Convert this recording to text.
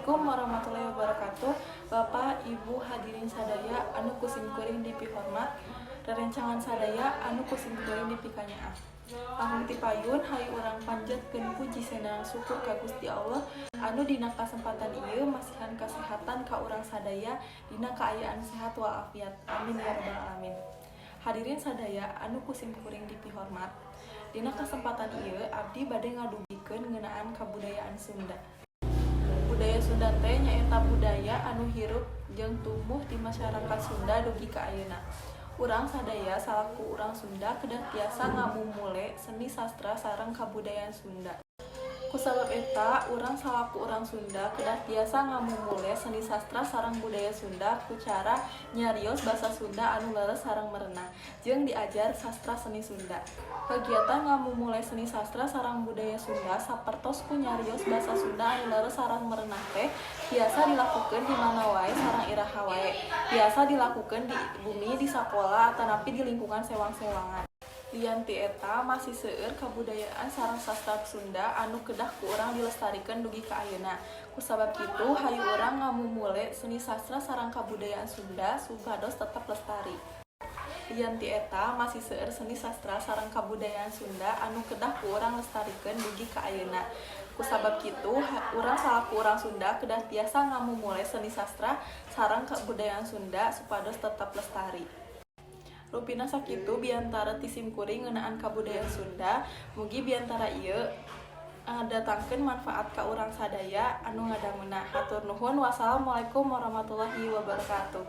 Assalamualaikum warahmatullahi wabarakatuh. Bapak, Ibu, hadirin sadaya anu kusim kuring dipihormat, rerencangan sadaya anu kusim kuring dipikanyaan. Lahung tipayun hayu urang panjatkeun puji senang syukur ka Gusti Allah anu dina kasempatan ieu masihan kasehatan ka urang sadaya dina kaayaan sehat walafiat. Amin ya rabbal alamin. Hadirin sadaya anu kusim kuring dipihormat, dina kasempatan ieu abdi bade ngadugikeun ngeunaan kabudayaan Sunda. Budaya Sunda teh nyaeta budaya anu hirup jeung tumbuh di masyarakat Sunda dugi ka ayeuna. Urang sadaya salaku urang Sunda kedah tiasa ngamumule seni sastra sareng kabudayaan Sunda. Kusabab eta, urang salaku urang Sunda kedah tiasa ngamumule seni sastra sareng budaya Sunda ku cara nyarios basa Sunda anu leres sareng merenah jeung diajar sastra seni Sunda. Kegiatan ngamumule seni sastra sareng budaya Sunda sapertos ku nyarios basa Sunda anu leres sareng merenah teh biasa dilakukeun di mana wae sareng iraha wae. Biasa dilakukeun di bumi, di sakola, atanapi di lingkungan sewang-sewangan. Lian ti eta masih seueur kabudayaan sareng sastra Sunda anu kedah ku urang dilestarikeun dugi ka ayeuna. Kusabab kitu hayu urang ngamumule seni sastra sareng kabudayaan Sunda supados tetep lestari. Lian ti eta masih seueur seni sastra sareng kabudayaan Sunda anu kedah ku urang lestarikeun dugi ka ayeuna. Kusabab kitu urang salaku urang Sunda kedah tiasa ngamumule seni sastra sareng kabudayaan Sunda supados tetep lestari. Rupina sakitu biantara tisim kuring ngeunaan kabudayaan Sunda, mugi biantara ieu datangkeun manfaat ka urang sadaya anu ngadameuna. Hatur nuhun. Wassalamualaikum warahmatullahi wabarakatuh.